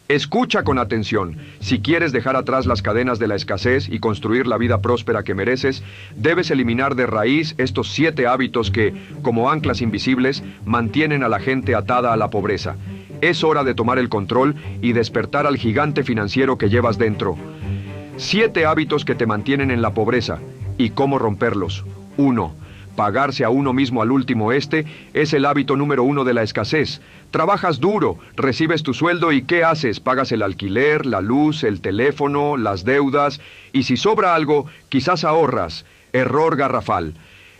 Escucha con atención. Si quieres dejar atrás las cadenas de la escasez y construir la vida próspera que mereces, debes eliminar de raíz estos 7 hábitos que, como anclas invisibles, mantienen a la gente atada a la pobreza. Es hora de tomar el control y despertar al gigante financiero que llevas dentro. 7 hábitos que te mantienen en la pobreza y cómo romperlos. 1. Pagarse a uno mismo al último. Este es el hábito número 1 de la escasez. Trabajas duro, recibes tu sueldo y ¿qué haces? Pagas el alquiler, la luz, el teléfono, las deudas y si sobra algo, quizás ahorras. Error garrafal.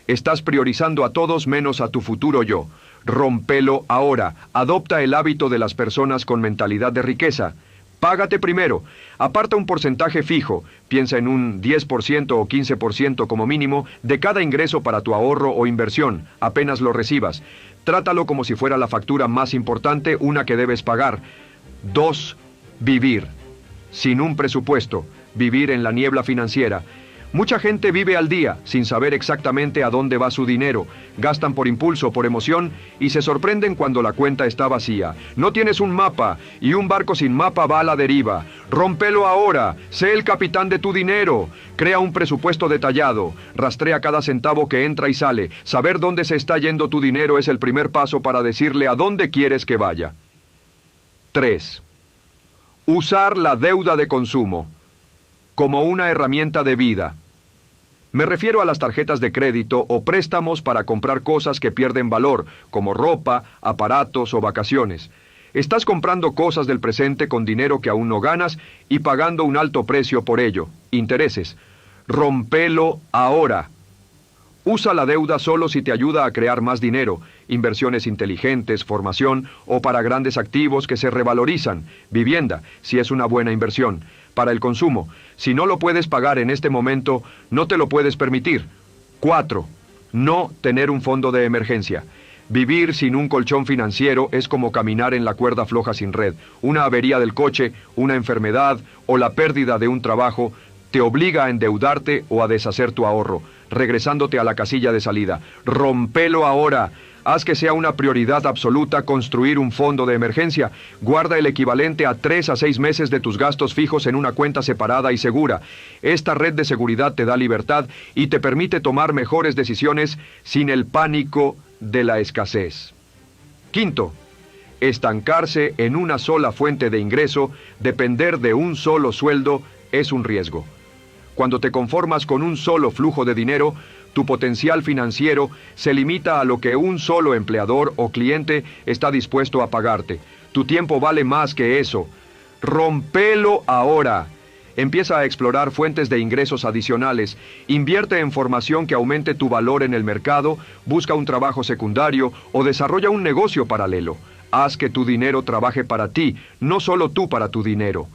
Estás priorizando a todos menos a tu futuro yo. Rompelo ahora. Adopta el hábito de las personas con mentalidad de riqueza. Págate primero. Aparta un porcentaje fijo. Piensa en un 10% o 15% como mínimo de cada ingreso para tu ahorro o inversión, apenas lo recibas. Trátalo como si fuera la factura más importante, una que debes pagar. 2. Vivir. Sin un presupuesto. Vivir en la niebla financiera. Mucha gente vive al día, sin saber exactamente a dónde va su dinero. Gastan por impulso, por emoción, y se sorprenden cuando la cuenta está vacía. No tienes un mapa, y un barco sin mapa va a la deriva. Rómpelo ahora, sé el capitán de tu dinero. Crea un presupuesto detallado. Rastrea cada centavo que entra y sale. Saber dónde se está yendo tu dinero es el primer paso para decirle a dónde quieres que vaya. 3. Usar la deuda de consumo como una herramienta de vida. Me refiero a las tarjetas de crédito o préstamos para comprar cosas que pierden valor, como ropa, aparatos o vacaciones. Estás comprando cosas del presente con dinero que aún no ganas y pagando un alto precio por ello. Intereses. Rompelo ahora. Usa la deuda solo si te ayuda a crear más dinero, inversiones inteligentes, formación o para grandes activos que se revalorizan, vivienda, si es una buena inversión. Para el consumo, si no lo puedes pagar en este momento, no te lo puedes permitir. 4. No tener un fondo de emergencia. Vivir sin un colchón financiero es como caminar en la cuerda floja sin red. Una avería del coche, una enfermedad o la pérdida de un trabajo te obliga a endeudarte o a deshacer tu ahorro, regresándote a la casilla de salida. Rompelo ahora. Haz que sea una prioridad absoluta construir un fondo de emergencia. Guarda el equivalente a 3 a 6 meses de tus gastos fijos en una cuenta separada y segura. Esta red de seguridad te da libertad y te permite tomar mejores decisiones sin el pánico de la escasez. 5. Estancarse en una sola fuente de ingreso, depender de un solo sueldo, es un riesgo. Cuando te conformas con un solo flujo de dinero, tu potencial financiero se limita a lo que un solo empleador o cliente está dispuesto a pagarte. Tu tiempo vale más que eso. Rompelo ahora. Empieza a explorar fuentes de ingresos adicionales. Invierte en formación que aumente tu valor en el mercado, busca un trabajo secundario o desarrolla un negocio paralelo. Haz que tu dinero trabaje para ti, no solo tú para tu dinero.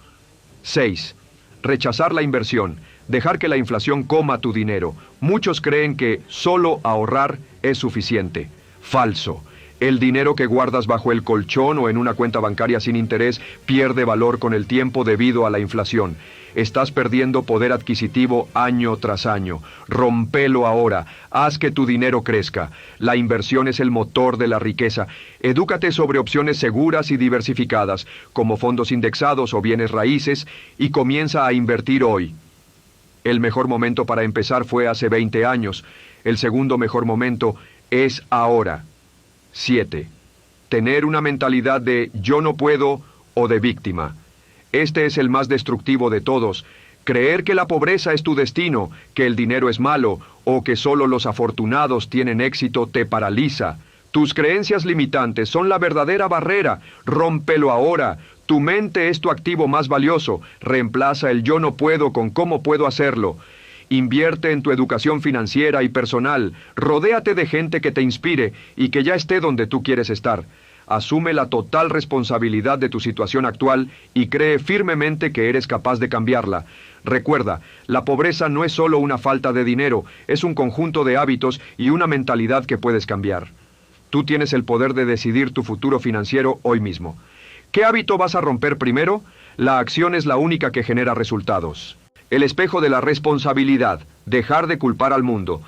6. Rechazar la inversión. Dejar que la inflación coma tu dinero. Muchos creen que solo ahorrar es suficiente. Falso. El dinero que guardas bajo el colchón o en una cuenta bancaria sin interés pierde valor con el tiempo debido a la inflación. Estás perdiendo poder adquisitivo año tras año. Rompelo ahora. Haz que tu dinero crezca. La inversión es el motor de la riqueza. Edúcate sobre opciones seguras y diversificadas, como fondos indexados o bienes raíces, y comienza a invertir hoy. El mejor momento para empezar fue hace 20 años. El segundo mejor momento es ahora. 7. Tener una mentalidad de yo no puedo o de víctima. Este es el más destructivo de todos. Creer que la pobreza es tu destino, que el dinero es malo o que solo los afortunados tienen éxito te paraliza. Tus creencias limitantes son la verdadera barrera. Rómpelo ahora. Tu mente es tu activo más valioso. Reemplaza el yo no puedo con cómo puedo hacerlo. Invierte en tu educación financiera y personal. Rodéate de gente que te inspire y que ya esté donde tú quieres estar. Asume la total responsabilidad de tu situación actual y cree firmemente que eres capaz de cambiarla. Recuerda, la pobreza no es solo una falta de dinero, es un conjunto de hábitos y una mentalidad que puedes cambiar. Tú tienes el poder de decidir tu futuro financiero hoy mismo. ¿Qué hábito vas a romper primero? La acción es la única que genera resultados. El espejo de la responsabilidad. Dejar de culpar al mundo.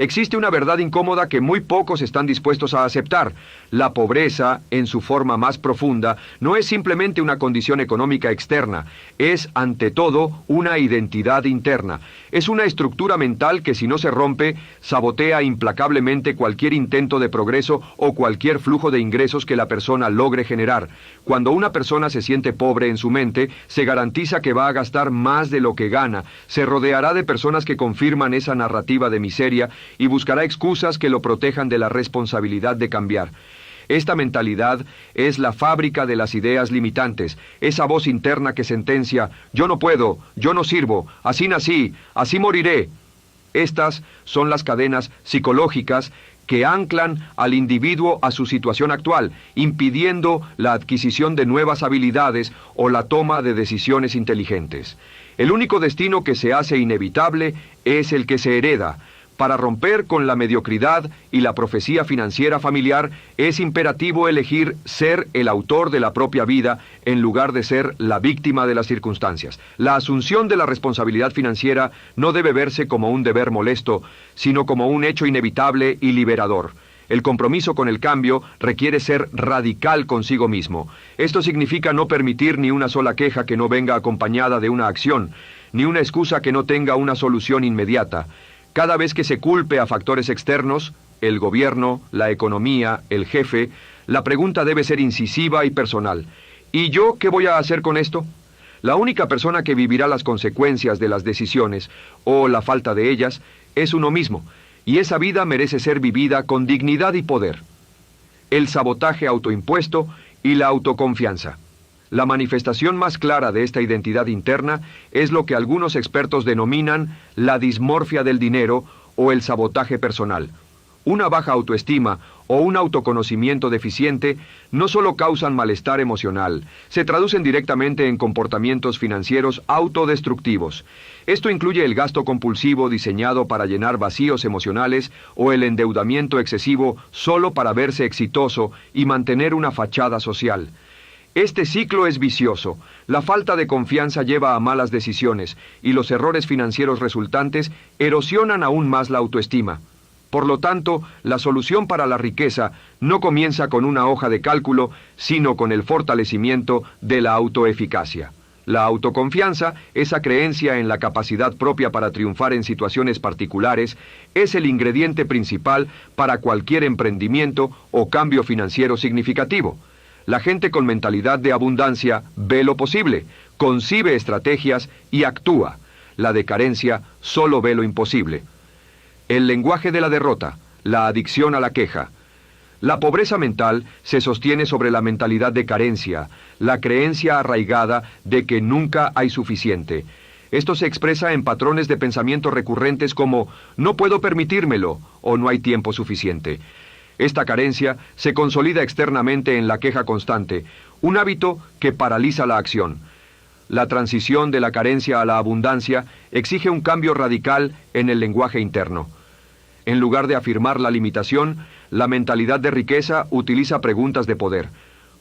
Existe una verdad incómoda que muy pocos están dispuestos a aceptar. La pobreza, en su forma más profunda, no es simplemente una condición económica externa, es, ante todo, una identidad interna. Es una estructura mental que, si no se rompe, sabotea implacablemente cualquier intento de progreso o cualquier flujo de ingresos que la persona logre generar. Cuando una persona se siente pobre en su mente, se garantiza que va a gastar más de lo que gana, se rodeará de personas que confirman esa narrativa de miseria y buscará excusas que lo protejan de la responsabilidad de cambiar. Esta mentalidad es la fábrica de las ideas limitantes, esa voz interna que sentencia: yo no puedo, yo no sirvo, así nací, así moriré. Estas son las cadenas psicológicas que anclan al individuo a su situación actual, impidiendo la adquisición de nuevas habilidades o la toma de decisiones inteligentes. El único destino que se hace inevitable es el que se hereda. Para romper con la mediocridad y la profecía financiera familiar, es imperativo elegir ser el autor de la propia vida en lugar de ser la víctima de las circunstancias. La asunción de la responsabilidad financiera no debe verse como un deber molesto, sino como un hecho inevitable y liberador. El compromiso con el cambio requiere ser radical consigo mismo. Esto significa no permitir ni una sola queja que no venga acompañada de una acción, ni una excusa que no tenga una solución inmediata. Cada vez que se culpe a factores externos, el gobierno, la economía, el jefe, la pregunta debe ser incisiva y personal. ¿Y yo qué voy a hacer con esto? La única persona que vivirá las consecuencias de las decisiones, o la falta de ellas, es uno mismo, y esa vida merece ser vivida con dignidad y poder. El sabotaje autoimpuesto y la autoconfianza. La manifestación más clara de esta identidad interna es lo que algunos expertos denominan la dismorfia del dinero o el sabotaje personal. Una baja autoestima o un autoconocimiento deficiente no solo causan malestar emocional, se traducen directamente en comportamientos financieros autodestructivos. Esto incluye el gasto compulsivo diseñado para llenar vacíos emocionales o el endeudamiento excesivo solo para verse exitoso y mantener una fachada social. Este ciclo es vicioso. La falta de confianza lleva a malas decisiones y los errores financieros resultantes erosionan aún más la autoestima. Por lo tanto, la solución para la riqueza no comienza con una hoja de cálculo, sino con el fortalecimiento de la autoeficacia. La autoconfianza, esa creencia en la capacidad propia para triunfar en situaciones particulares, es el ingrediente principal para cualquier emprendimiento o cambio financiero significativo. La gente con mentalidad de abundancia ve lo posible, concibe estrategias y actúa. La de carencia solo ve lo imposible. El lenguaje de la derrota, la adicción a la queja. La pobreza mental se sostiene sobre la mentalidad de carencia, la creencia arraigada de que nunca hay suficiente. Esto se expresa en patrones de pensamiento recurrentes como «no puedo permitírmelo» o «no hay tiempo suficiente». Esta carencia se consolida externamente en la queja constante, un hábito que paraliza la acción. La transición de la carencia a la abundancia exige un cambio radical en el lenguaje interno. En lugar de afirmar la limitación, la mentalidad de riqueza utiliza preguntas de poder.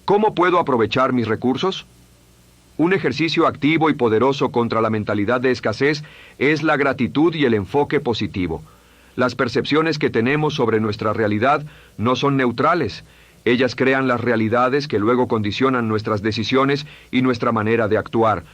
¿Cómo puedo aprovechar mis recursos? Un ejercicio activo y poderoso contra la mentalidad de escasez es la gratitud y el enfoque positivo. Las percepciones que tenemos sobre nuestra realidad no son neutrales. Ellas crean las realidades que luego condicionan nuestras decisiones y nuestra manera de actuar.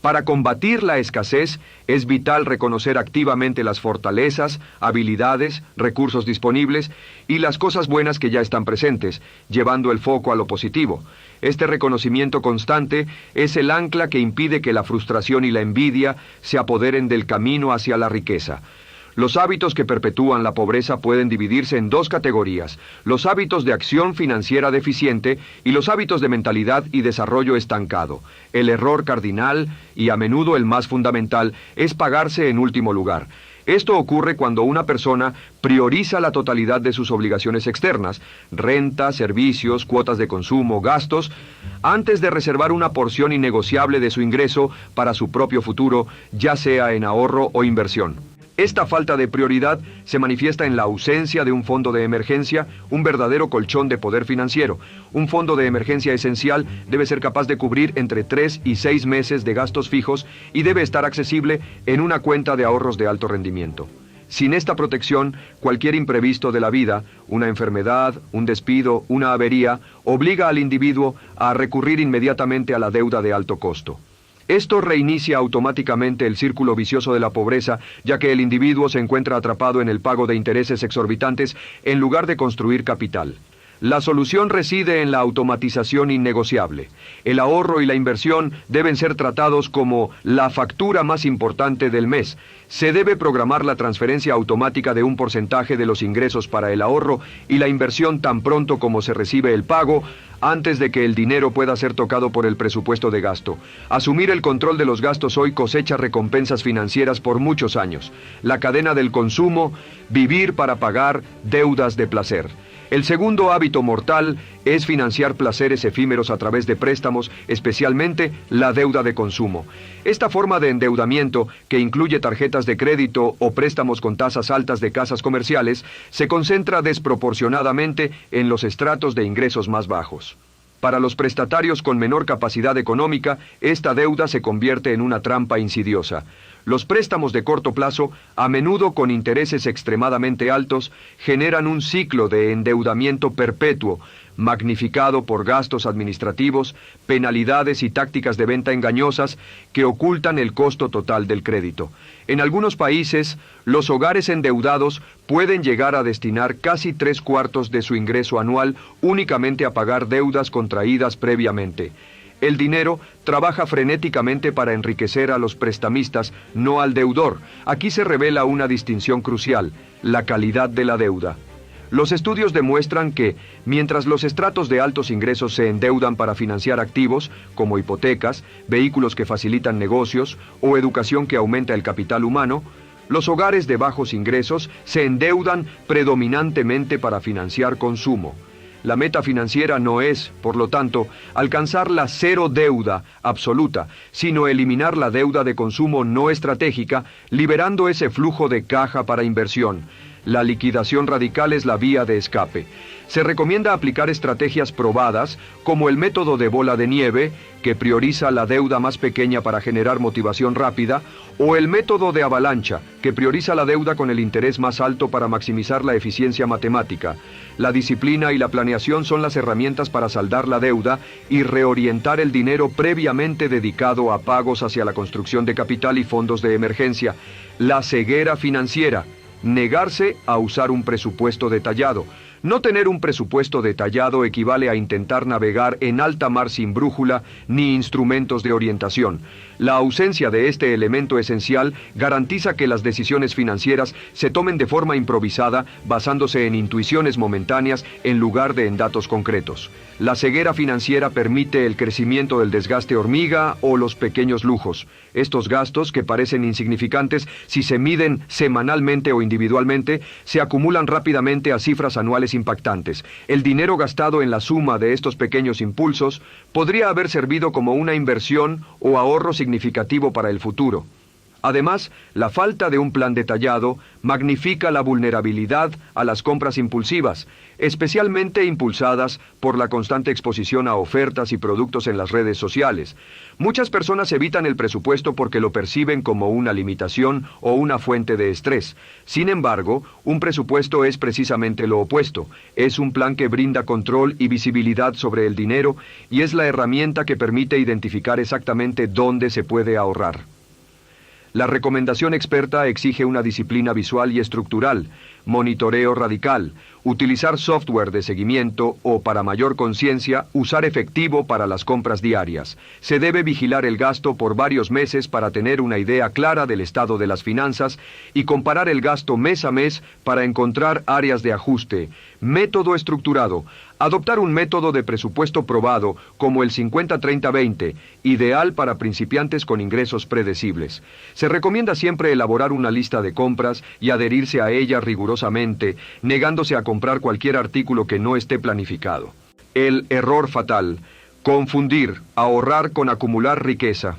Para combatir la escasez, es vital reconocer activamente las fortalezas, habilidades, recursos disponibles y las cosas buenas que ya están presentes, llevando el foco a lo positivo. Este reconocimiento constante es el ancla que impide que la frustración y la envidia se apoderen del camino hacia la riqueza. Los hábitos que perpetúan la pobreza pueden dividirse en dos categorías: los hábitos de acción financiera deficiente y los hábitos de mentalidad y desarrollo estancado. El error cardinal, y a menudo el más fundamental, es pagarse en último lugar. Esto ocurre cuando una persona prioriza la totalidad de sus obligaciones externas, renta, servicios, cuotas de consumo, gastos, antes de reservar una porción innegociable de su ingreso para su propio futuro, ya sea en ahorro o inversión. Esta falta de prioridad se manifiesta en la ausencia de un fondo de emergencia, un verdadero colchón de poder financiero. Un fondo de emergencia esencial debe ser capaz de cubrir entre 3 y 6 meses de gastos fijos y debe estar accesible en una cuenta de ahorros de alto rendimiento. Sin esta protección, cualquier imprevisto de la vida, una enfermedad, un despido, una avería, obliga al individuo a recurrir inmediatamente a la deuda de alto costo. Esto reinicia automáticamente el círculo vicioso de la pobreza, ya que el individuo se encuentra atrapado en el pago de intereses exorbitantes en lugar de construir capital. La solución reside en la automatización innegociable. El ahorro y la inversión deben ser tratados como la factura más importante del mes. Se debe programar la transferencia automática de un porcentaje de los ingresos para el ahorro y la inversión tan pronto como se recibe el pago, antes de que el dinero pueda ser tocado por el presupuesto de gasto. Asumir el control de los gastos hoy cosecha recompensas financieras por muchos años. La cadena del consumo, vivir para pagar deudas de placer. El segundo hábito mortal es financiar placeres efímeros a través de préstamos, especialmente la deuda de consumo. Esta forma de endeudamiento, que incluye tarjetas de crédito o préstamos con tasas altas de casas comerciales, se concentra desproporcionadamente en los estratos de ingresos más bajos. Para los prestatarios con menor capacidad económica, esta deuda se convierte en una trampa insidiosa. Los préstamos de corto plazo, a menudo con intereses extremadamente altos, generan un ciclo de endeudamiento perpetuo, magnificado por gastos administrativos, penalidades y tácticas de venta engañosas que ocultan el costo total del crédito. En algunos países, los hogares endeudados pueden llegar a destinar casi 3/4 de su ingreso anual únicamente a pagar deudas contraídas previamente. El dinero trabaja frenéticamente para enriquecer a los prestamistas, no al deudor. Aquí se revela una distinción crucial: la calidad de la deuda. Los estudios demuestran que, mientras los estratos de altos ingresos se endeudan para financiar activos, como hipotecas, vehículos que facilitan negocios o educación que aumenta el capital humano, los hogares de bajos ingresos se endeudan predominantemente para financiar consumo. La meta financiera no es, por lo tanto, alcanzar la cero deuda absoluta, sino eliminar la deuda de consumo no estratégica, liberando ese flujo de caja para inversión. La liquidación radical es la vía de escape. Se recomienda aplicar estrategias probadas, como el método de bola de nieve, que prioriza la deuda más pequeña para generar motivación rápida, o el método de avalancha, que prioriza la deuda con el interés más alto para maximizar la eficiencia matemática. La disciplina y la planeación son las herramientas para saldar la deuda y reorientar el dinero previamente dedicado a pagos hacia la construcción de capital y fondos de emergencia. La ceguera financiera: negarse a usar un presupuesto detallado. No tener un presupuesto detallado equivale a intentar navegar en alta mar sin brújula ni instrumentos de orientación. La ausencia de este elemento esencial garantiza que las decisiones financieras se tomen de forma improvisada, basándose en intuiciones momentáneas en lugar de en datos concretos. La ceguera financiera permite el crecimiento del desgaste hormiga o los pequeños lujos. Estos gastos, que parecen insignificantes si se miden semanalmente o individualmente, se acumulan rápidamente a cifras anuales impactantes. El dinero gastado en la suma de estos pequeños impulsos podría haber servido como una inversión o ahorro significativo para el futuro. Además, la falta de un plan detallado magnifica la vulnerabilidad a las compras impulsivas, especialmente impulsadas por la constante exposición a ofertas y productos en las redes sociales. Muchas personas evitan el presupuesto porque lo perciben como una limitación o una fuente de estrés. Sin embargo, un presupuesto es precisamente lo opuesto. Es un plan que brinda control y visibilidad sobre el dinero y es la herramienta que permite identificar exactamente dónde se puede ahorrar. La recomendación experta exige una disciplina visual y estructural, monitoreo radical, utilizar software de seguimiento o, para mayor conciencia, usar efectivo para las compras diarias. Se debe vigilar el gasto por varios meses para tener una idea clara del estado de las finanzas y comparar el gasto mes a mes para encontrar áreas de ajuste. Método estructurado. Adoptar un método de presupuesto probado, como el 50-30-20, ideal para principiantes con ingresos predecibles. Se recomienda siempre elaborar una lista de compras y adherirse a ella rigurosamente, negándose a comprar cualquier artículo que no esté planificado. El error fatal: confundir ahorrar con acumular riqueza.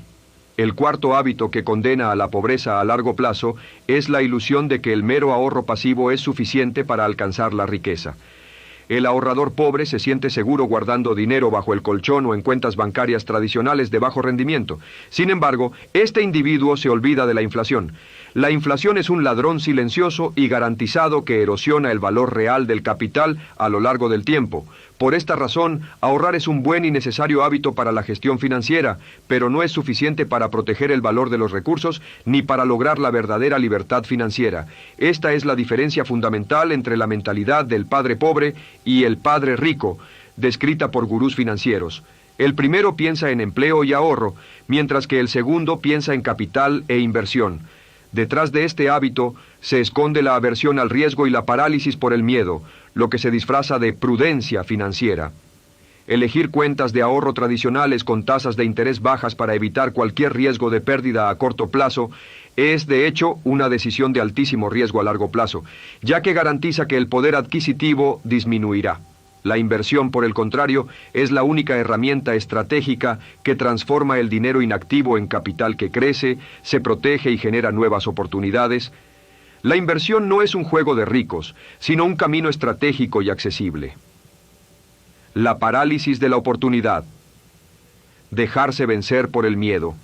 El cuarto hábito que condena a la pobreza a largo plazo es la ilusión de que el mero ahorro pasivo es suficiente para alcanzar la riqueza. El ahorrador pobre se siente seguro guardando dinero bajo el colchón o en cuentas bancarias tradicionales de bajo rendimiento. Sin embargo, este individuo se olvida de la inflación. La inflación es un ladrón silencioso y garantizado que erosiona el valor real del capital a lo largo del tiempo. Por esta razón, ahorrar es un buen y necesario hábito para la gestión financiera, pero no es suficiente para proteger el valor de los recursos ni para lograr la verdadera libertad financiera. Esta es la diferencia fundamental entre la mentalidad del padre pobre y el padre rico, descrita por gurús financieros. El primero piensa en empleo y ahorro, mientras que el segundo piensa en capital e inversión. Detrás de este hábito se esconde la aversión al riesgo y la parálisis por el miedo, lo que se disfraza de prudencia financiera. Elegir cuentas de ahorro tradicionales con tasas de interés bajas para evitar cualquier riesgo de pérdida a corto plazo es, de hecho, una decisión de altísimo riesgo a largo plazo, ya que garantiza que el poder adquisitivo disminuirá. La inversión, por el contrario, es la única herramienta estratégica que transforma el dinero inactivo en capital que crece, se protege y genera nuevas oportunidades. La inversión no es un juego de ricos, sino un camino estratégico y accesible. La parálisis de la oportunidad. Dejarse vencer por el miedo.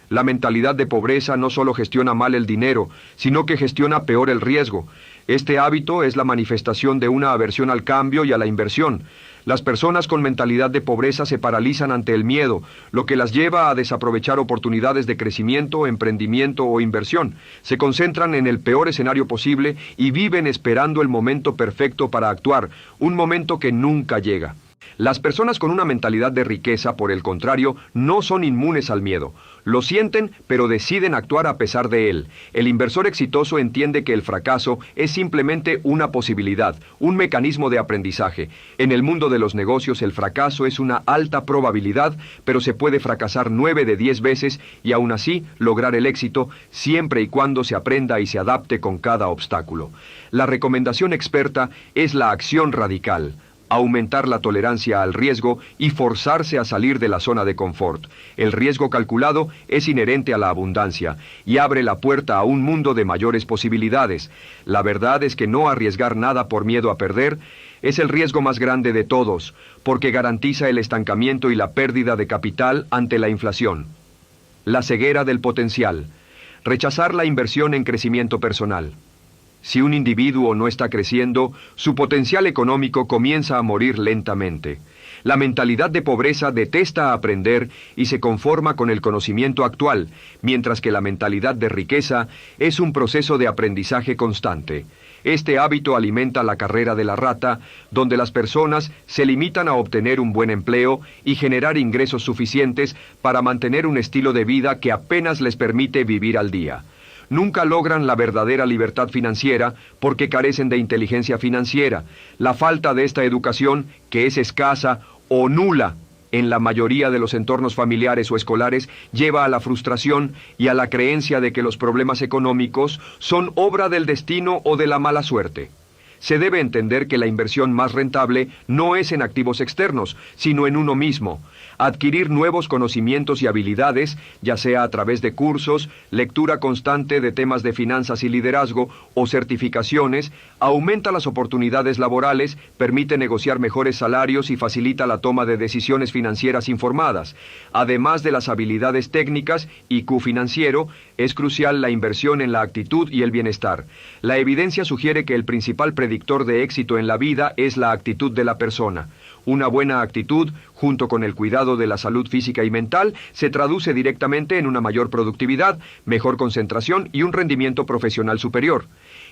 La mentalidad de pobreza no solo gestiona mal el dinero, sino que gestiona peor el riesgo. Este hábito es la manifestación de una aversión al cambio y a la inversión. Las personas con mentalidad de pobreza se paralizan ante el miedo, lo que las lleva a desaprovechar oportunidades de crecimiento, emprendimiento o inversión. Se concentran en el peor escenario posible y viven esperando el momento perfecto para actuar, un momento que nunca llega. Las personas con una mentalidad de riqueza, por el contrario, no son inmunes al miedo. Lo sienten, pero deciden actuar a pesar de él. El inversor exitoso entiende que el fracaso es simplemente una posibilidad, un mecanismo de aprendizaje. En el mundo de los negocios, el fracaso es una alta probabilidad, pero se puede fracasar 9 de 10 veces y aún así lograr el éxito, siempre y cuando se aprenda y se adapte con cada obstáculo. La recomendación experta es la acción radical. Aumentar la tolerancia al riesgo y forzarse a salir de la zona de confort. El riesgo calculado es inherente a la abundancia y abre la puerta a un mundo de mayores posibilidades. La verdad es que no arriesgar nada por miedo a perder es el riesgo más grande de todos, porque garantiza el estancamiento y la pérdida de capital ante la inflación. La ceguera del potencial. Rechazar la inversión en crecimiento personal. Si un individuo no está creciendo, su potencial económico comienza a morir lentamente. La mentalidad de pobreza detesta aprender y se conforma con el conocimiento actual, mientras que la mentalidad de riqueza es un proceso de aprendizaje constante. Este hábito alimenta la carrera de la rata, donde las personas se limitan a obtener un buen empleo y generar ingresos suficientes para mantener un estilo de vida que apenas les permite vivir al día. Nunca logran la verdadera libertad financiera porque carecen de inteligencia financiera. La falta de esta educación, que es escasa o nula en la mayoría de los entornos familiares o escolares, lleva a la frustración y a la creencia de que los problemas económicos son obra del destino o de la mala suerte. Se debe entender que la inversión más rentable no es en activos externos, sino en uno mismo. Adquirir nuevos conocimientos y habilidades, ya sea a través de cursos, lectura constante de temas de finanzas y liderazgo o certificaciones, aumenta las oportunidades laborales, permite negociar mejores salarios y facilita la toma de decisiones financieras informadas. Además de las habilidades técnicas, IQ financiero, es crucial la inversión en la actitud y el bienestar. La evidencia sugiere que el principal predictor de éxito en la vida es la actitud de la persona. Una buena actitud, junto con el cuidado de la salud física y mental, se traduce directamente en una mayor productividad, mejor concentración y un rendimiento profesional superior.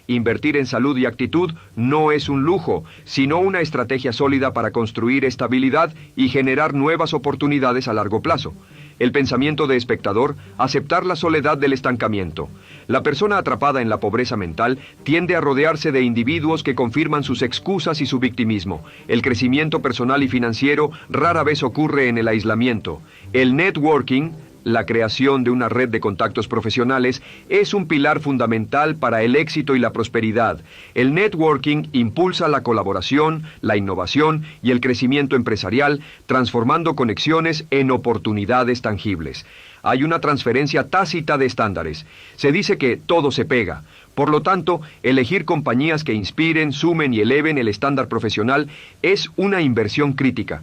Invertir en salud y actitud no es un lujo, sino una estrategia sólida para construir estabilidad y generar nuevas oportunidades a largo plazo. El pensamiento de espectador, aceptar la soledad del estancamiento. La persona atrapada en la pobreza mental tiende a rodearse de individuos que confirman sus excusas y su victimismo. El crecimiento personal y financiero rara vez ocurre en el aislamiento. El networking La creación de una red de contactos profesionales es un pilar fundamental para el éxito y la prosperidad. El networking impulsa la colaboración, la innovación y el crecimiento empresarial, transformando conexiones en oportunidades tangibles. Hay una transferencia tácita de estándares. Se dice que todo se pega. Por lo tanto, elegir compañías que inspiren, sumen y eleven el estándar profesional es una inversión crítica.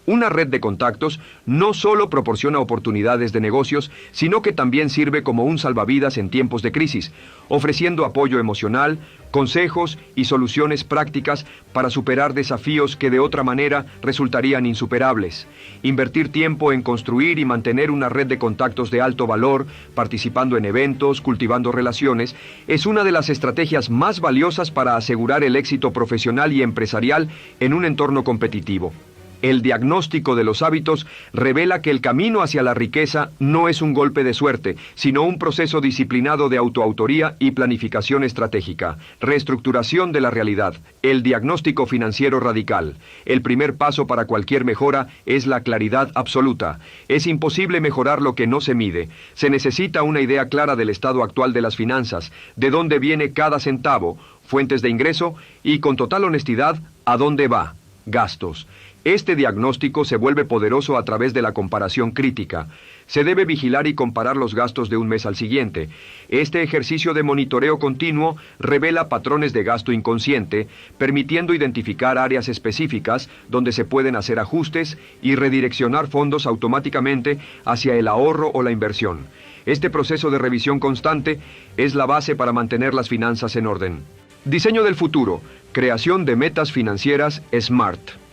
Una red de contactos no solo proporciona oportunidades de negocios, sino que también sirve como un salvavidas en tiempos de crisis, ofreciendo apoyo emocional, consejos y soluciones prácticas para superar desafíos que de otra manera resultarían insuperables. Invertir tiempo en construir y mantener una red de contactos de alto valor, participando en eventos, cultivando relaciones, es una de las estrategias más valiosas para asegurar el éxito profesional y empresarial en un entorno competitivo. El diagnóstico de los hábitos revela que el camino hacia la riqueza no es un golpe de suerte, sino un proceso disciplinado de autoautoría y planificación estratégica, reestructuración de la realidad, el diagnóstico financiero radical. El primer paso para cualquier mejora es la claridad absoluta. Es imposible mejorar lo que no se mide. Se necesita una idea clara del estado actual de las finanzas, de dónde viene cada centavo, fuentes de ingreso y, con total honestidad, a dónde va, gastos. Este diagnóstico se vuelve poderoso a través de la comparación crítica. Se debe vigilar y comparar los gastos de un mes al siguiente. Este ejercicio de monitoreo continuo revela patrones de gasto inconsciente, permitiendo identificar áreas específicas donde se pueden hacer ajustes y redireccionar fondos automáticamente hacia el ahorro o la inversión. Este proceso de revisión constante es la base para mantener las finanzas en orden. Diseño del futuro. Creación de metas financieras SMART.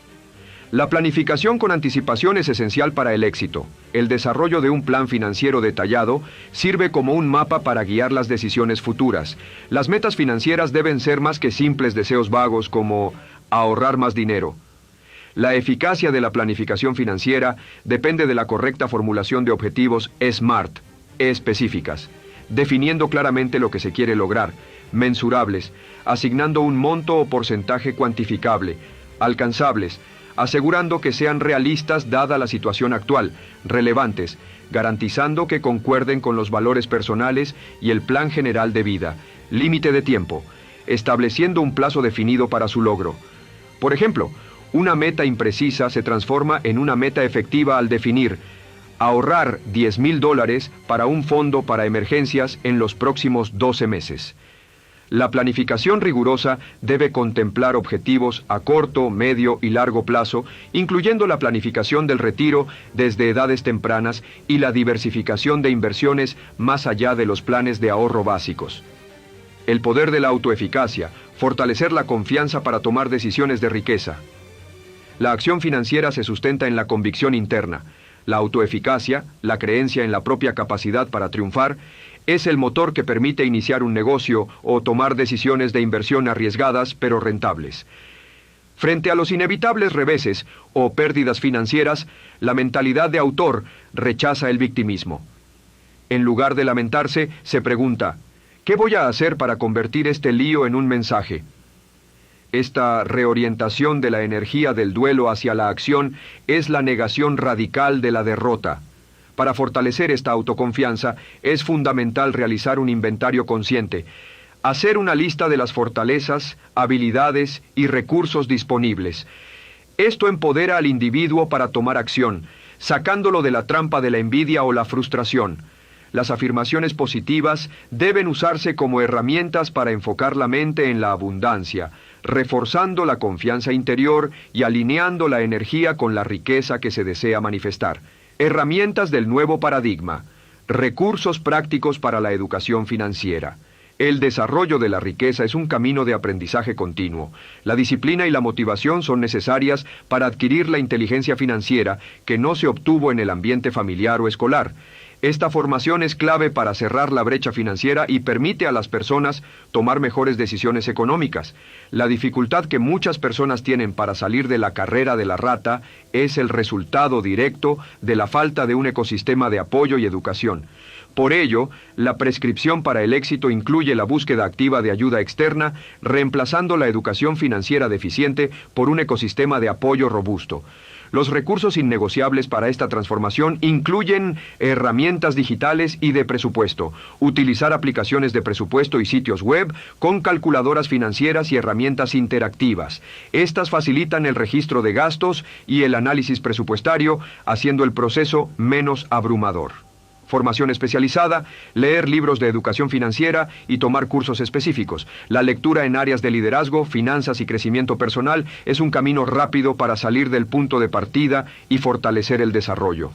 La planificación con anticipación es esencial para el éxito. El desarrollo de un plan financiero detallado sirve como un mapa para guiar las decisiones futuras. Las metas financieras deben ser más que simples deseos vagos como ahorrar más dinero. La eficacia de la planificación financiera depende de la correcta formulación de objetivos SMART, específicas, definiendo claramente lo que se quiere lograr, mensurables, asignando un monto o porcentaje cuantificable, alcanzables, asegurando que sean realistas dada la situación actual, relevantes, garantizando que concuerden con los valores personales y el plan general de vida, límite de tiempo, estableciendo un plazo definido para su logro. Por ejemplo, una meta imprecisa se transforma en una meta efectiva al definir ahorrar $10,000 para un fondo para emergencias en los próximos 12 meses. La planificación rigurosa debe contemplar objetivos a corto, medio y largo plazo, incluyendo la planificación del retiro desde edades tempranas y la diversificación de inversiones más allá de los planes de ahorro básicos. El poder de la autoeficacia, fortalecer la confianza para tomar decisiones de riqueza. La acción financiera se sustenta en la convicción interna. La autoeficacia, la creencia en la propia capacidad para triunfar, es el motor que permite iniciar un negocio o tomar decisiones de inversión arriesgadas pero rentables. Frente a los inevitables reveses o pérdidas financieras, la mentalidad de autor rechaza el victimismo. En lugar de lamentarse, se pregunta, ¿qué voy a hacer para convertir este lío en un mensaje? Esta reorientación de la energía del duelo hacia la acción es la negación radical de la derrota. Para fortalecer esta autoconfianza, es fundamental realizar un inventario consciente, hacer una lista de las fortalezas, habilidades y recursos disponibles. Esto empodera al individuo para tomar acción, sacándolo de la trampa de la envidia o la frustración. Las afirmaciones positivas deben usarse como herramientas para enfocar la mente en la abundancia, reforzando la confianza interior y alineando la energía con la riqueza que se desea manifestar. Herramientas del nuevo paradigma. Recursos prácticos para la educación financiera. El desarrollo de la riqueza es un camino de aprendizaje continuo. La disciplina y la motivación son necesarias para adquirir la inteligencia financiera que no se obtuvo en el ambiente familiar o escolar. Esta formación es clave para cerrar la brecha financiera y permite a las personas tomar mejores decisiones económicas. La dificultad que muchas personas tienen para salir de la carrera de la rata es el resultado directo de la falta de un ecosistema de apoyo y educación. Por ello, la prescripción para el éxito incluye la búsqueda activa de ayuda externa, reemplazando la educación financiera deficiente por un ecosistema de apoyo robusto. Los recursos innegociables para esta transformación incluyen herramientas digitales y de presupuesto, utilizar aplicaciones de presupuesto y sitios web con calculadoras financieras y herramientas interactivas. Estas facilitan el registro de gastos y el análisis presupuestario, haciendo el proceso menos abrumador. Formación especializada, leer libros de educación financiera y tomar cursos específicos. La lectura en áreas de liderazgo, finanzas y crecimiento personal es un camino rápido para salir del punto de partida y fortalecer el desarrollo.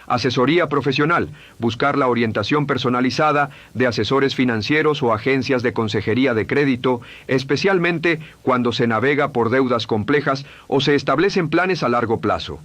Asesoría profesional, buscar la orientación personalizada de asesores financieros o agencias de consejería de crédito, especialmente cuando se navega por deudas complejas o se establecen planes a largo plazo.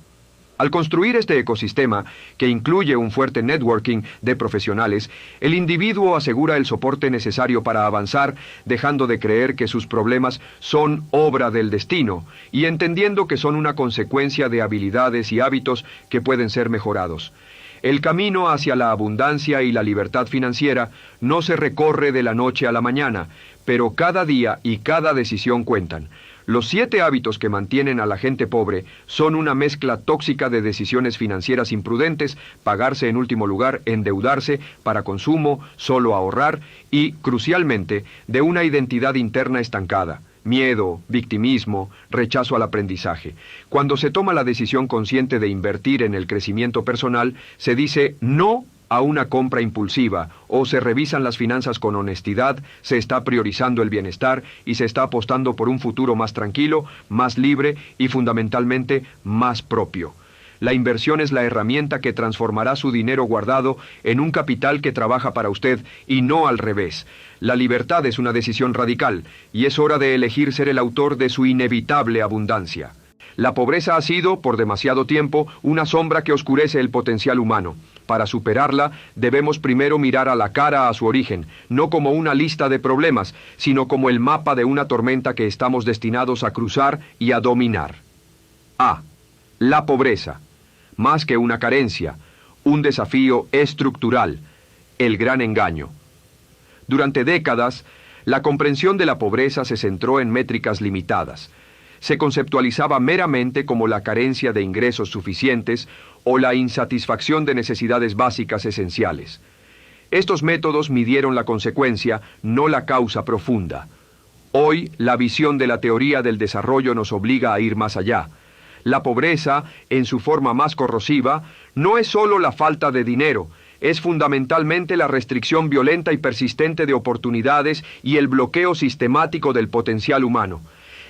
Al construir este ecosistema, que incluye un fuerte networking de profesionales, el individuo asegura el soporte necesario para avanzar, dejando de creer que sus problemas son obra del destino y entendiendo que son una consecuencia de habilidades y hábitos que pueden ser mejorados. El camino hacia la abundancia y la libertad financiera no se recorre de la noche a la mañana, pero cada día y cada decisión cuentan. Los 7 hábitos que mantienen a la gente pobre son una mezcla tóxica de decisiones financieras imprudentes, pagarse en último lugar, endeudarse, para consumo, solo ahorrar y, crucialmente, de una identidad interna estancada. Miedo, victimismo, rechazo al aprendizaje. Cuando se toma la decisión consciente de invertir en el crecimiento personal, se dice no a una compra impulsiva, o se revisan las finanzas con honestidad, se está priorizando el bienestar y se está apostando por un futuro más tranquilo, más libre y fundamentalmente más propio. La inversión es la herramienta que transformará su dinero guardado en un capital que trabaja para usted y no al revés. La libertad es una decisión radical y es hora de elegir ser el autor de su inevitable abundancia. La pobreza ha sido, por demasiado tiempo, una sombra que oscurece el potencial humano. Para superarla, debemos primero mirar a la cara a su origen, no como una lista de problemas, sino como el mapa de una tormenta que estamos destinados a cruzar y a dominar. A. La pobreza. Más que una carencia, un desafío estructural, el gran engaño. Durante décadas, la comprensión de la pobreza se centró en métricas limitadas. Se conceptualizaba meramente como la carencia de ingresos suficientes o la insatisfacción de necesidades básicas esenciales. Estos métodos midieron la consecuencia, no la causa profunda. Hoy, la visión de la teoría del desarrollo nos obliga a ir más allá. La pobreza, en su forma más corrosiva, no es solo la falta de dinero, es fundamentalmente la restricción violenta y persistente de oportunidades y el bloqueo sistemático del potencial humano.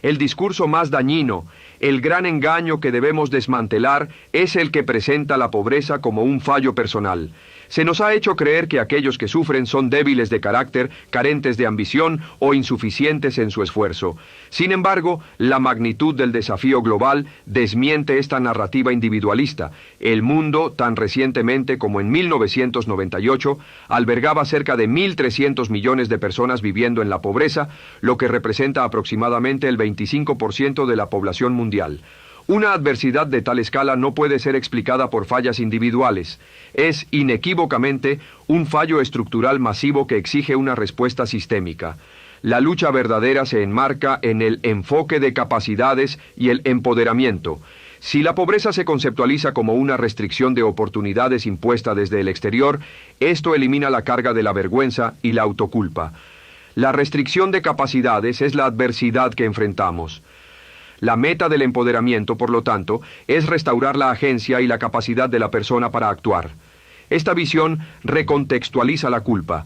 El discurso más dañino, el gran engaño que debemos desmantelar, es el que presenta la pobreza como un fallo personal. Se nos ha hecho creer que aquellos que sufren son débiles de carácter, carentes de ambición o insuficientes en su esfuerzo. Sin embargo, la magnitud del desafío global desmiente esta narrativa individualista. El mundo, tan recientemente como en 1998, albergaba cerca de 1.300 millones de personas viviendo en la pobreza, lo que representa aproximadamente el 25% de la población mundial. Una adversidad de tal escala no puede ser explicada por fallas individuales. Es inequívocamente un fallo estructural masivo que exige una respuesta sistémica. La lucha verdadera se enmarca en el enfoque de capacidades y el empoderamiento. Si la pobreza se conceptualiza como una restricción de oportunidades impuesta desde el exterior, esto elimina la carga de la vergüenza y la autoculpa. La restricción de capacidades es la adversidad que enfrentamos. La meta del empoderamiento, por lo tanto, es restaurar la agencia y la capacidad de la persona para actuar. Esta visión recontextualiza la culpa.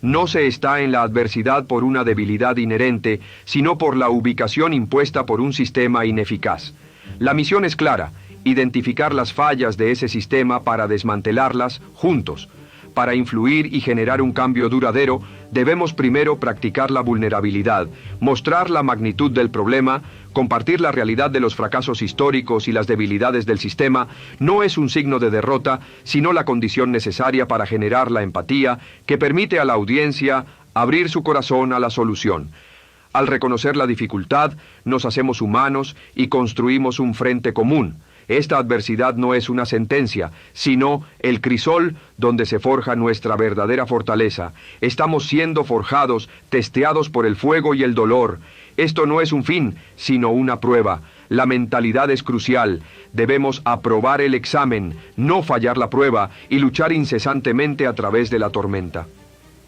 No se está en la adversidad por una debilidad inherente, sino por la ubicación impuesta por un sistema ineficaz. La misión es clara: identificar las fallas de ese sistema para desmantelarlas juntos. Para influir y generar un cambio duradero, debemos primero practicar la vulnerabilidad, mostrar la magnitud del problema, compartir la realidad de los fracasos históricos y las debilidades del sistema. No es un signo de derrota, sino la condición necesaria para generar la empatía que permite a la audiencia abrir su corazón a la solución. Al reconocer la dificultad, nos hacemos humanos y construimos un frente común. Esta adversidad no es una sentencia, sino el crisol donde se forja nuestra verdadera fortaleza. Estamos siendo forjados, testeados por el fuego y el dolor. Esto no es un fin, sino una prueba. La mentalidad es crucial. Debemos aprobar el examen, no fallar la prueba y luchar incesantemente a través de la tormenta.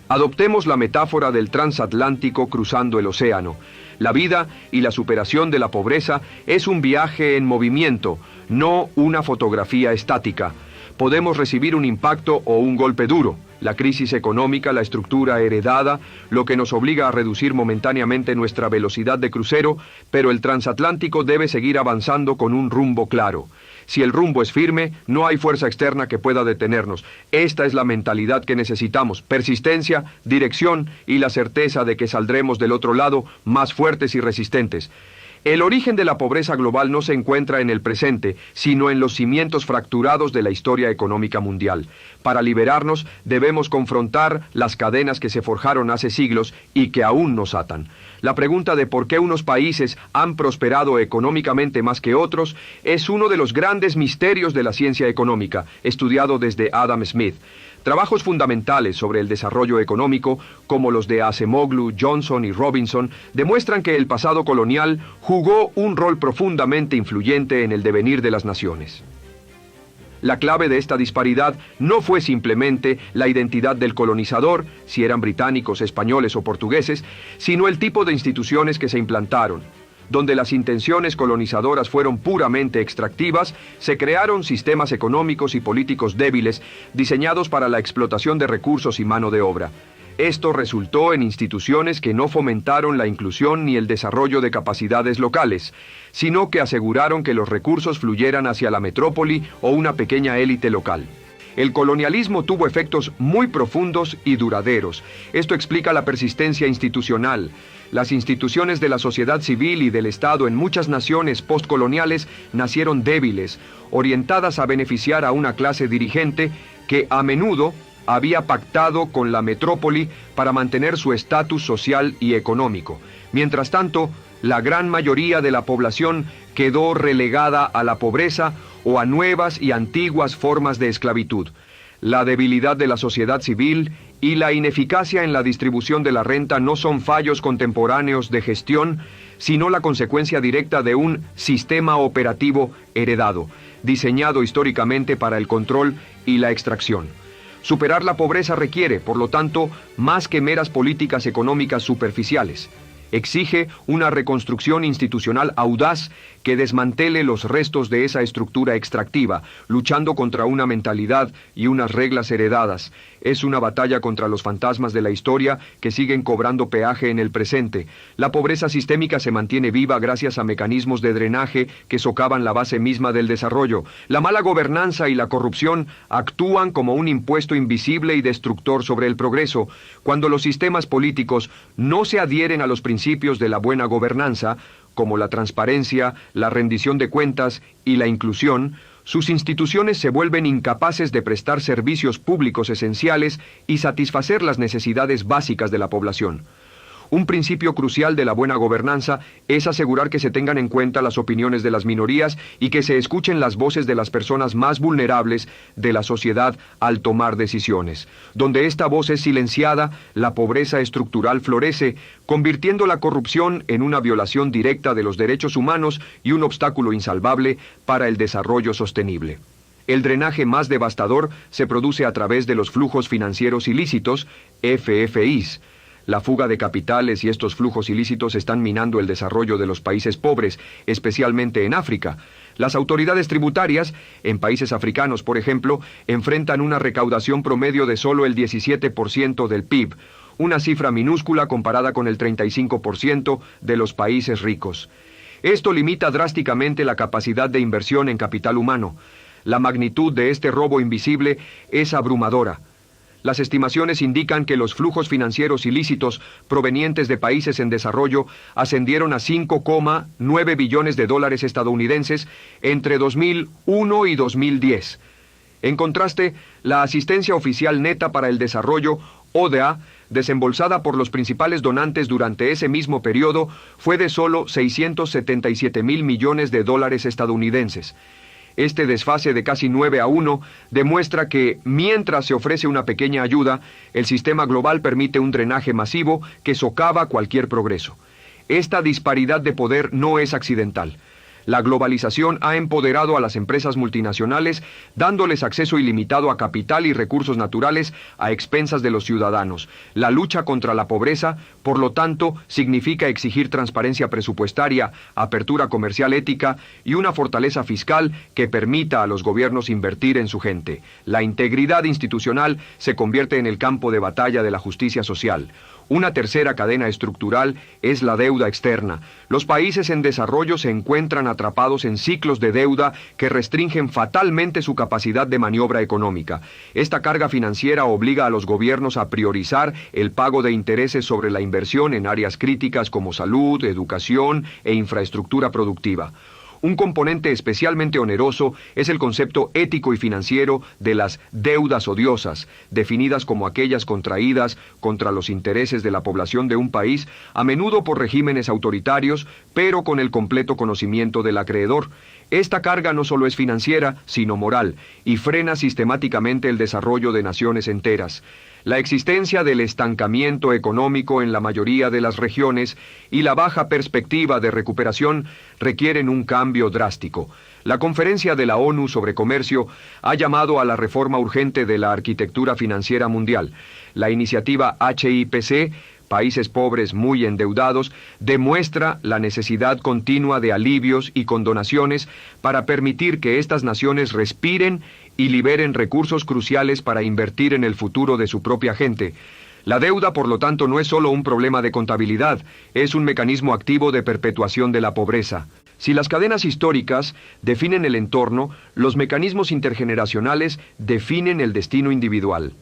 Adoptemos la metáfora del transatlántico cruzando el océano. La vida y la superación de la pobreza es un viaje en movimiento, no una fotografía estática. Podemos recibir un impacto o un golpe duro, la crisis económica, la estructura heredada, lo que nos obliga a reducir momentáneamente nuestra velocidad de crucero, pero el transatlántico debe seguir avanzando con un rumbo claro. Si el rumbo es firme, no hay fuerza externa que pueda detenernos. Esta es la mentalidad que necesitamos: persistencia, dirección y la certeza de que saldremos del otro lado más fuertes y resistentes. El origen de la pobreza global no se encuentra en el presente, sino en los cimientos fracturados de la historia económica mundial. Para liberarnos, debemos confrontar las cadenas que se forjaron hace siglos y que aún nos atan. La pregunta de por qué unos países han prosperado económicamente más que otros es uno de los grandes misterios de la ciencia económica, estudiado desde Adam Smith. Trabajos fundamentales sobre el desarrollo económico, como los de Acemoglu, Johnson y Robinson, demuestran que el pasado colonial jugó un rol profundamente influyente en el devenir de las naciones. La clave de esta disparidad no fue simplemente la identidad del colonizador, si eran británicos, españoles o portugueses, sino el tipo de instituciones que se implantaron. Donde las intenciones colonizadoras fueron puramente extractivas, se crearon sistemas económicos y políticos débiles, diseñados para la explotación de recursos y mano de obra. Esto resultó en instituciones que no fomentaron la inclusión ni el desarrollo de capacidades locales, sino que aseguraron que los recursos fluyeran hacia la metrópoli o una pequeña élite local. El colonialismo tuvo efectos muy profundos y duraderos. Esto explica la persistencia institucional. Las instituciones de la sociedad civil y del Estado en muchas naciones postcoloniales nacieron débiles, orientadas a beneficiar a una clase dirigente que a menudo había pactado con la metrópoli para mantener su estatus social y económico. Mientras tanto, la gran mayoría de la población quedó relegada a la pobreza o a nuevas y antiguas formas de esclavitud. La debilidad de la sociedad civil y la ineficacia en la distribución de la renta no son fallos contemporáneos de gestión, sino la consecuencia directa de un sistema operativo heredado, diseñado históricamente para el control y la extracción. Superar la pobreza requiere, por lo tanto, más que meras políticas económicas superficiales. Exige una reconstrucción institucional audaz que desmantele los restos de esa estructura extractiva, luchando contra una mentalidad y unas reglas heredadas. Es una batalla contra los fantasmas de la historia que siguen cobrando peaje en el presente. La pobreza sistémica se mantiene viva gracias a mecanismos de drenaje que socavan la base misma del desarrollo. La mala gobernanza y la corrupción actúan como un impuesto invisible y destructor sobre el progreso. Cuando los sistemas políticos no se adhieren a los principios de la buena gobernanza, como la transparencia, la rendición de cuentas y la inclusión, sus instituciones se vuelven incapaces de prestar servicios públicos esenciales y satisfacer las necesidades básicas de la población. Un principio crucial de la buena gobernanza es asegurar que se tengan en cuenta las opiniones de las minorías y que se escuchen las voces de las personas más vulnerables de la sociedad al tomar decisiones. Donde esta voz es silenciada, la pobreza estructural florece, convirtiendo la corrupción en una violación directa de los derechos humanos y un obstáculo insalvable para el desarrollo sostenible. El drenaje más devastador se produce a través de los flujos financieros ilícitos, FFIs. La fuga de capitales y estos flujos ilícitos están minando el desarrollo de los países pobres, especialmente en África. Las autoridades tributarias, en países africanos, por ejemplo, enfrentan una recaudación promedio de solo el 17% del PIB, una cifra minúscula comparada con el 35% de los países ricos. Esto limita drásticamente la capacidad de inversión en capital humano. La magnitud de este robo invisible es abrumadora. Las estimaciones indican que los flujos financieros ilícitos provenientes de países en desarrollo ascendieron a 5,9 billones de dólares estadounidenses entre 2001 y 2010. En contraste, la asistencia oficial neta para el desarrollo, ODA, desembolsada por los principales donantes durante ese mismo periodo, fue de solo 677 mil millones de dólares estadounidenses. Este desfase de casi 9-1 demuestra que, mientras se ofrece una pequeña ayuda, el sistema global permite un drenaje masivo que socava cualquier progreso. Esta disparidad de poder no es accidental. La globalización ha empoderado a las empresas multinacionales, dándoles acceso ilimitado a capital y recursos naturales a expensas de los ciudadanos. La lucha contra la pobreza, por lo tanto, significa exigir transparencia presupuestaria, apertura comercial ética y una fortaleza fiscal que permita a los gobiernos invertir en su gente. La integridad institucional se convierte en el campo de batalla de la justicia social. Una tercera cadena estructural es la deuda externa. Los países en desarrollo se encuentran atrapados en ciclos de deuda que restringen fatalmente su capacidad de maniobra económica. Esta carga financiera obliga a los gobiernos a priorizar el pago de intereses sobre la inversión en áreas críticas como salud, educación e infraestructura productiva. Un componente especialmente oneroso es el concepto ético y financiero de las deudas odiosas, definidas como aquellas contraídas contra los intereses de la población de un país, a menudo por regímenes autoritarios, pero con el completo conocimiento del acreedor. Esta carga no solo es financiera, sino moral, y frena sistemáticamente el desarrollo de naciones enteras. La existencia del estancamiento económico en la mayoría de las regiones y la baja perspectiva de recuperación requieren un cambio drástico. La Conferencia de la ONU sobre Comercio ha llamado a la reforma urgente de la arquitectura financiera mundial. La iniciativa HIPC, Países Pobres Muy Endeudados, demuestra la necesidad continua de alivios y condonaciones para permitir que estas naciones respiren y liberen recursos cruciales para invertir en el futuro de su propia gente. La deuda, por lo tanto, no es solo un problema de contabilidad, es un mecanismo activo de perpetuación de la pobreza. Si las cadenas históricas definen el entorno, los mecanismos intergeneracionales definen el destino individual.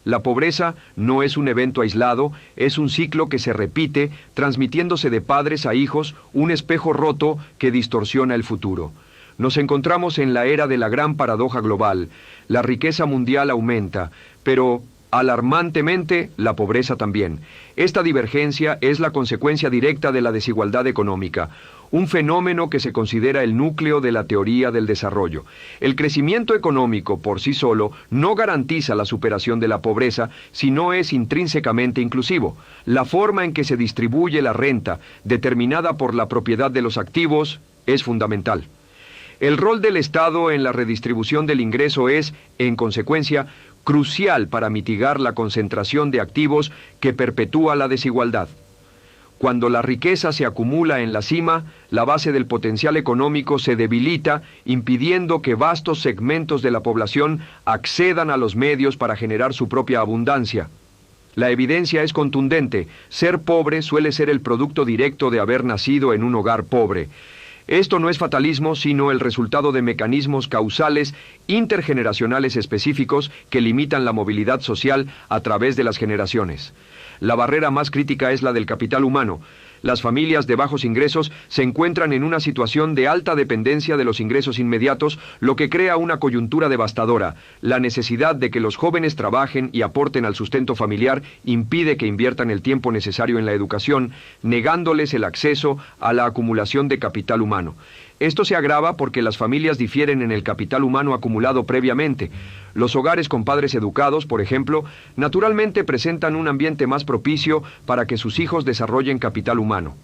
La pobreza no es un evento aislado, es un ciclo que se repite, transmitiéndose de padres a hijos, un espejo roto que distorsiona el futuro. Nos encontramos en la era de la gran paradoja global. La riqueza mundial aumenta, pero alarmantemente la pobreza también. Esta divergencia es la consecuencia directa de la desigualdad económica, un fenómeno que se considera el núcleo de la teoría del desarrollo. El crecimiento económico por sí solo no garantiza la superación de la pobreza, sino es intrínsecamente inclusivo. La forma en que se distribuye la renta, determinada por la propiedad de los activos, es fundamental. El rol del Estado en la redistribución del ingreso es, en consecuencia, crucial para mitigar la concentración de activos que perpetúa la desigualdad. Cuando la riqueza se acumula en la cima, la base del potencial económico se debilita, impidiendo que vastos segmentos de la población accedan a los medios para generar su propia abundancia. La evidencia es contundente. Ser pobre suele ser el producto directo de haber nacido en un hogar pobre. Esto no es fatalismo, sino el resultado de mecanismos causales intergeneracionales específicos que limitan la movilidad social a través de las generaciones. La barrera más crítica es la del capital humano. Las familias de bajos ingresos se encuentran en una situación de alta dependencia de los ingresos inmediatos, lo que crea una coyuntura devastadora. La necesidad de que los jóvenes trabajen y aporten al sustento familiar impide que inviertan el tiempo necesario en la educación, negándoles el acceso a la acumulación de capital humano. Esto se agrava porque las familias difieren en el capital humano acumulado previamente. Los hogares con padres educados, por ejemplo, naturalmente presentan un ambiente más propicio para que sus hijos desarrollen capital humano.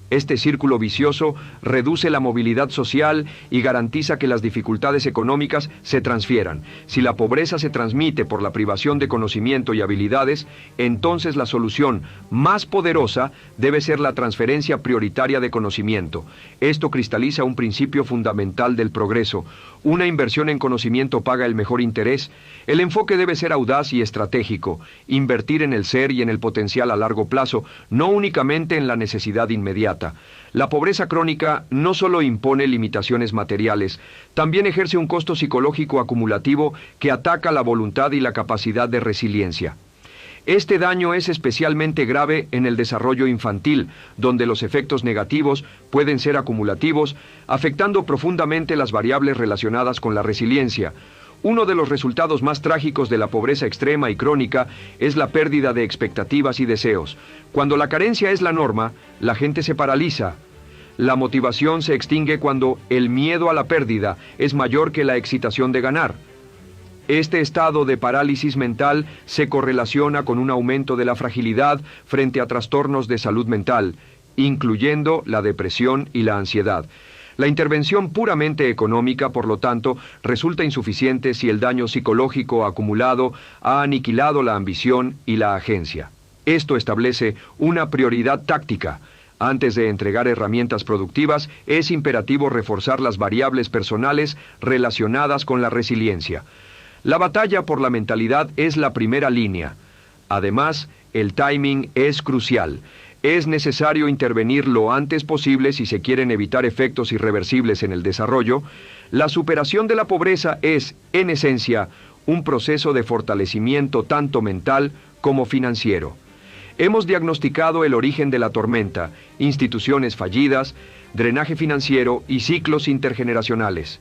Este círculo vicioso reduce la movilidad social y garantiza que las dificultades económicas se transfieran. Si la pobreza se transmite por la privación de conocimiento y habilidades, entonces la solución más poderosa debe ser la transferencia prioritaria de conocimiento. Esto cristaliza un principio fundamental del progreso. Una inversión en conocimiento paga el mejor interés. El enfoque debe ser audaz y estratégico, invertir en el ser y en el potencial a largo plazo, no únicamente en la necesidad inmediata. La pobreza crónica no solo impone limitaciones materiales, también ejerce un costo psicológico acumulativo que ataca la voluntad y la capacidad de resiliencia. Este daño es especialmente grave en el desarrollo infantil, donde los efectos negativos pueden ser acumulativos, afectando profundamente las variables relacionadas con la resiliencia. Uno de los resultados más trágicos de la pobreza extrema y crónica es la pérdida de expectativas y deseos. Cuando la carencia es la norma, la gente se paraliza. La motivación se extingue cuando el miedo a la pérdida es mayor que la excitación de ganar. Este estado de parálisis mental se correlaciona con un aumento de la fragilidad frente a trastornos de salud mental, incluyendo la depresión y la ansiedad. La intervención puramente económica, por lo tanto, resulta insuficiente si el daño psicológico acumulado ha aniquilado la ambición y la agencia. Esto establece una prioridad táctica. Antes de entregar herramientas productivas, es imperativo reforzar las variables personales relacionadas con la resiliencia. La batalla por la mentalidad es la primera línea. Además, el timing es crucial. Es necesario intervenir lo antes posible si se quieren evitar efectos irreversibles en el desarrollo. La superación de la pobreza es, en esencia, un proceso de fortalecimiento tanto mental como financiero. Hemos diagnosticado el origen de la tormenta, instituciones fallidas, drenaje financiero y ciclos intergeneracionales.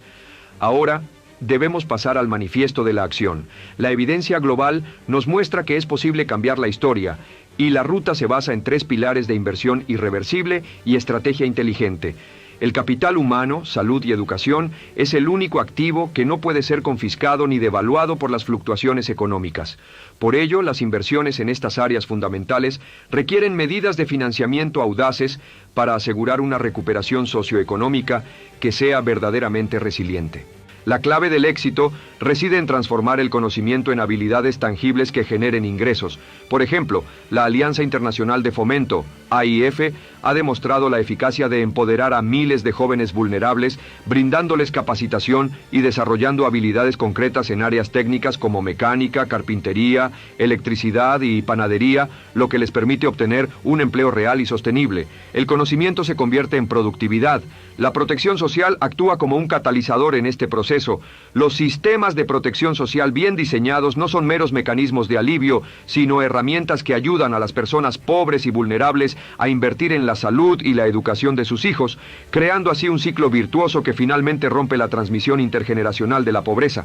Ahora, debemos pasar al manifiesto de la acción. La evidencia global nos muestra que es posible cambiar la historia, y la ruta se basa en 3 pilares de inversión irreversible y estrategia inteligente. El capital humano, salud y educación es el único activo que no puede ser confiscado ni devaluado por las fluctuaciones económicas. Por ello, las inversiones en estas áreas fundamentales requieren medidas de financiamiento audaces para asegurar una recuperación socioeconómica que sea verdaderamente resiliente. La clave del éxito reside en transformar el conocimiento en habilidades tangibles que generen ingresos. Por ejemplo, la Alianza Internacional de Fomento, AIF, ha demostrado la eficacia de empoderar a miles de jóvenes vulnerables, brindándoles capacitación y desarrollando habilidades concretas en áreas técnicas como mecánica, carpintería, electricidad y panadería, lo que les permite obtener un empleo real y sostenible. El conocimiento se convierte en productividad. La protección social actúa como un catalizador en este proceso. Los sistemas de protección social bien diseñados no son meros mecanismos de alivio, sino herramientas que ayudan a las personas pobres y vulnerables a invertir en la salud y la educación de sus hijos, creando así un ciclo virtuoso que finalmente rompe la transmisión intergeneracional de la pobreza.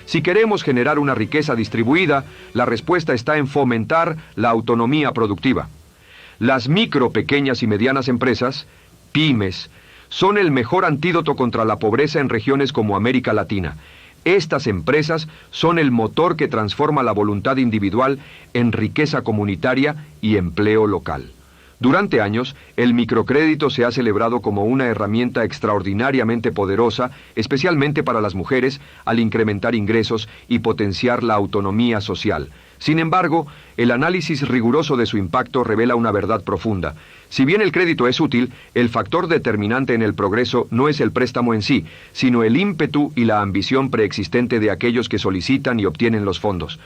Si queremos generar una riqueza distribuida, la respuesta está en fomentar la autonomía productiva. Las micro, pequeñas y medianas empresas, pymes, son el mejor antídoto contra la pobreza en regiones como América Latina. Estas empresas son el motor que transforma la voluntad individual en riqueza comunitaria y empleo local. Durante años, el microcrédito se ha celebrado como una herramienta extraordinariamente poderosa, especialmente para las mujeres, al incrementar ingresos y potenciar la autonomía social. Sin embargo, el análisis riguroso de su impacto revela una verdad profunda. Si bien el crédito es útil, el factor determinante en el progreso no es el préstamo en sí, sino el ímpetu y la ambición preexistente de aquellos que solicitan y obtienen los fondos.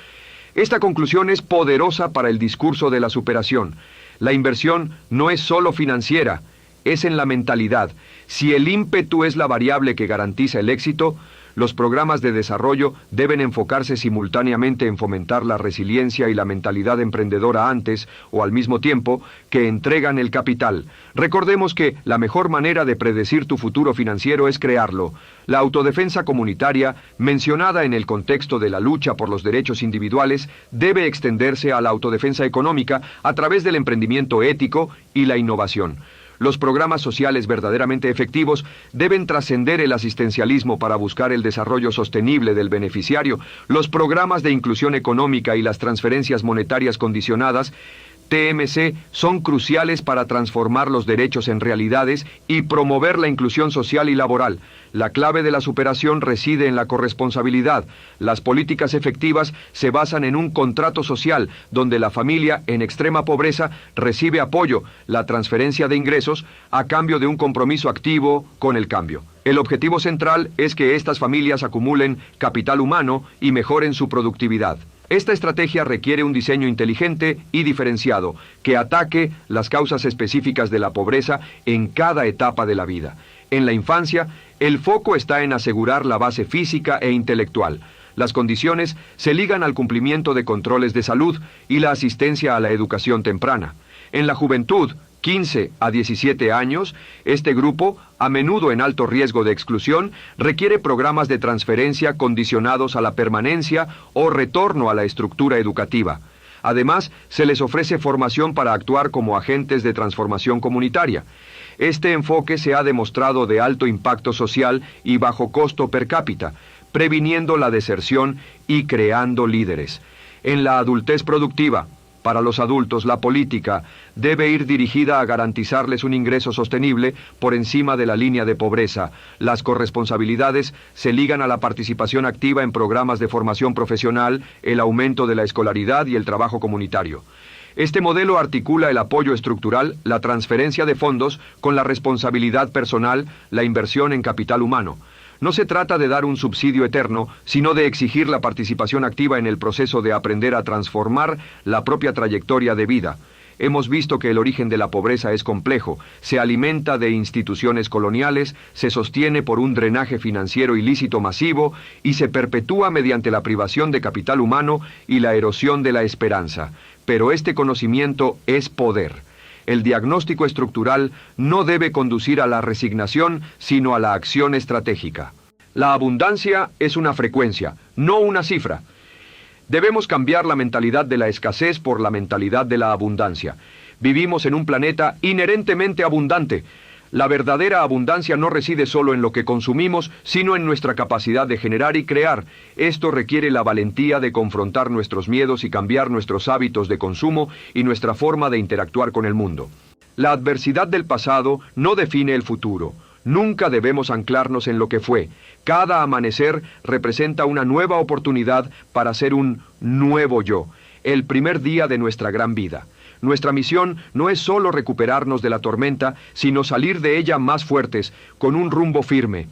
Esta conclusión es poderosa para el discurso de la superación. La inversión no es solo financiera, es en la mentalidad. Si el ímpetu es la variable que garantiza el éxito, los programas de desarrollo deben enfocarse simultáneamente en fomentar la resiliencia y la mentalidad emprendedora antes o al mismo tiempo que entregan el capital. Recordemos que la mejor manera de predecir tu futuro financiero es crearlo. La autodefensa comunitaria, mencionada en el contexto de la lucha por los derechos individuales, debe extenderse a la autodefensa económica a través del emprendimiento ético y la innovación. Los programas sociales verdaderamente efectivos deben trascender el asistencialismo para buscar el desarrollo sostenible del beneficiario. Los programas de inclusión económica y las transferencias monetarias condicionadas, TMC, son cruciales para transformar los derechos en realidades y promover la inclusión social y laboral. La clave de la superación reside en la corresponsabilidad. Las políticas efectivas se basan en un contrato social donde la familia en extrema pobreza recibe apoyo, la transferencia de ingresos, a cambio de un compromiso activo con el cambio. El objetivo central es que estas familias acumulen capital humano y mejoren su productividad. Esta estrategia requiere un diseño inteligente y diferenciado que ataque las causas específicas de la pobreza en cada etapa de la vida. En la infancia, el foco está en asegurar la base física e intelectual. Las condiciones se ligan al cumplimiento de controles de salud y la asistencia a la educación temprana. En la juventud, 15 a 17 años, este grupo, a menudo en alto riesgo de exclusión, requiere programas de transferencia condicionados a la permanencia o retorno a la estructura educativa. Además, se les ofrece formación para actuar como agentes de transformación comunitaria. Este enfoque se ha demostrado de alto impacto social y bajo costo per cápita, previniendo la deserción y creando líderes. En la adultez productiva, para los adultos, la política debe ir dirigida a garantizarles un ingreso sostenible por encima de la línea de pobreza. Las corresponsabilidades se ligan a la participación activa en programas de formación profesional, el aumento de la escolaridad y el trabajo comunitario. Este modelo articula el apoyo estructural, la transferencia de fondos con la responsabilidad personal, la inversión en capital humano. No se trata de dar un subsidio eterno, sino de exigir la participación activa en el proceso de aprender a transformar la propia trayectoria de vida. Hemos visto que el origen de la pobreza es complejo, se alimenta de instituciones coloniales, se sostiene por un drenaje financiero ilícito masivo y se perpetúa mediante la privación de capital humano y la erosión de la esperanza. Pero este conocimiento es poder. El diagnóstico estructural no debe conducir a la resignación, sino a la acción estratégica. La abundancia es una frecuencia, no una cifra. Debemos cambiar la mentalidad de la escasez por la mentalidad de la abundancia. Vivimos en un planeta inherentemente abundante. La verdadera abundancia no reside solo en lo que consumimos, sino en nuestra capacidad de generar y crear. Esto requiere la valentía de confrontar nuestros miedos y cambiar nuestros hábitos de consumo y nuestra forma de interactuar con el mundo. La adversidad del pasado no define el futuro. Nunca debemos anclarnos en lo que fue. Cada amanecer representa una nueva oportunidad para ser un nuevo yo, el primer día de nuestra gran vida. Nuestra misión no es solo recuperarnos de la tormenta, sino salir de ella más fuertes, con un rumbo firme.